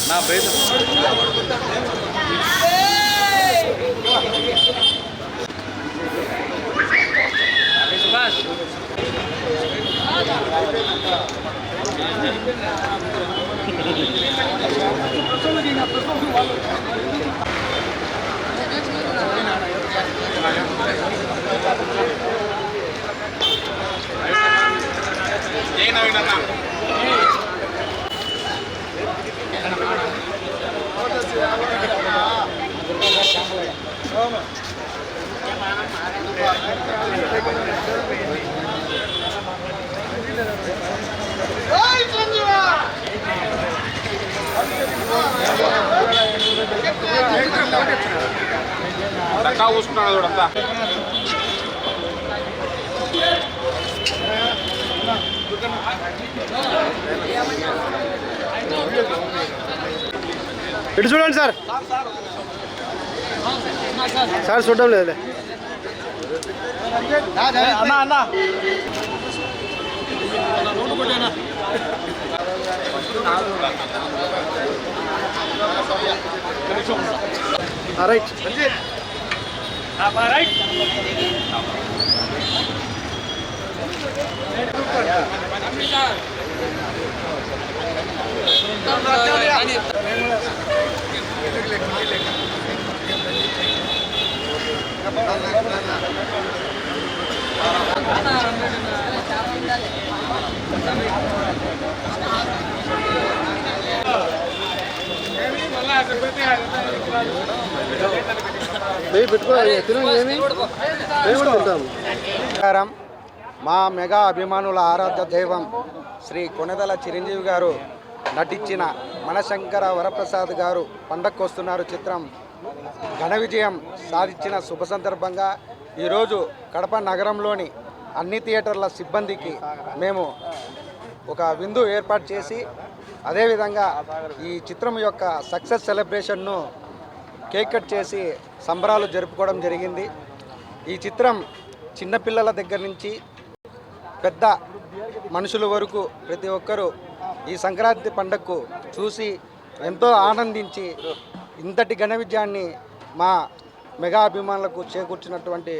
నా బయట రకా చూసుకున్నాడు చూడంతా ఇటు చూడండి సార్ సార్ చూడడం లేదు అన్నా అన్నా రైట్ రైట్ మా మెగా అభిమానుల ఆరాధ్య దైవం శ్రీ కొణిదెల చిరంజీవి గారు నటించిన మనశంకర వరప్రసాద్ గారు పండక్కొస్తున్నారు చిత్రం ఘన విజయం సాధించిన శుభ సందర్భంగా ఈరోజు కడప నగరంలోని అన్ని థియేటర్ల సిబ్బందికి మేము ఒక విందు ఏర్పాటు చేసి అదేవిధంగా ఈ చిత్రం యొక్క సక్సెస్ సెలబ్రేషన్ను కేక్ కట్ చేసి సంబరాలు జరుపుకోవడం జరిగింది. ఈ చిత్రం చిన్నపిల్లల దగ్గర నుంచి పెద్ద మనుషుల వరకు ప్రతి ఒక్కరూ ఈ సంక్రాంతి పండగకు చూసి ఎంతో ఆనందించి ఇంతటి ఘన విజయాన్ని మా మెగా అభిమానులకు చేకూర్చినటువంటి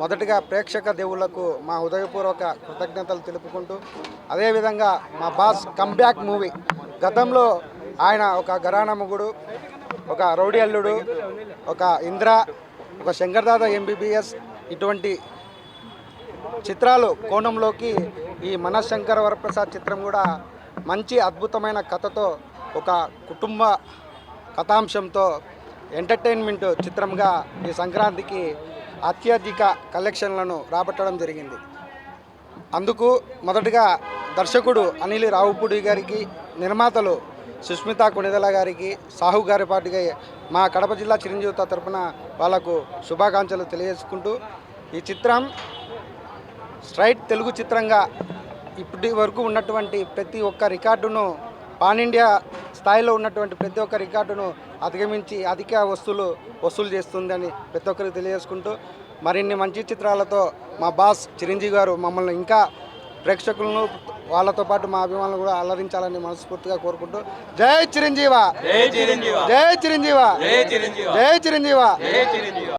మొదటిగా ప్రేక్షక దేవుళ్లకు మా హృదయపూర్వక కృతజ్ఞతలు తెలుపుకుంటూ అదేవిధంగా మా బాస్ కంబ్యాక్ మూవీ గతంలో ఆయన ఒక ఘరానా మొగుడు, ఒక రౌడీ అల్లుడు, ఒక ఇంద్ర, ఒక శంకర్దాద ఎంబీబీఎస్ ఇటువంటి చిత్రాలు కోణంలోకి ఈ మనశంకర వరప్రసాద్ చిత్రం కూడా మంచి అద్భుతమైన కథతో ఒక కుటుంబ కథాంశంతో ఎంటర్టైన్మెంట్ చిత్రంగా ఈ సంక్రాంతికి అత్యధిక కలెక్షన్లను రాబట్టడం జరిగింది. అందుకు మొదటగా దర్శకుడు అనిల్ రావుపూడి గారికి, నిర్మాతలు సుష్మిత కొణిదెల గారికి, సాహు గారి పాటిగా మా కడప జిల్లా చిరంజీవిత తరపున వాళ్లకు శుభాకాంక్షలు తెలియజేసుకుంటూ ఈ చిత్రం స్ట్రైట్ తెలుగు చిత్రంగా ఇప్పటి వరకు ఉన్నటువంటి ప్రతి ఒక్క రికార్డును పాన్ ఇండియా స్థాయిలో ఉన్నటువంటి ప్రతి ఒక్క రికార్డును అధిగమించి అధిక వసూలు చేస్తుందని ప్రతి ఒక్కరికి తెలియజేసుకుంటూ మరిన్ని మంచి చిత్రాలతో మా బాస్ చిరంజీవి గారు మమ్మల్ని ఇంకా ప్రేక్షకులను వాళ్ళతో పాటు మా అభిమానులు కూడా అలరించాలని మనస్ఫూర్తిగా కోరుకుంటూ జై చిరంజీవ, జై చిరంజీవ, జై చిరంజీవ, జై చిరంజీవ.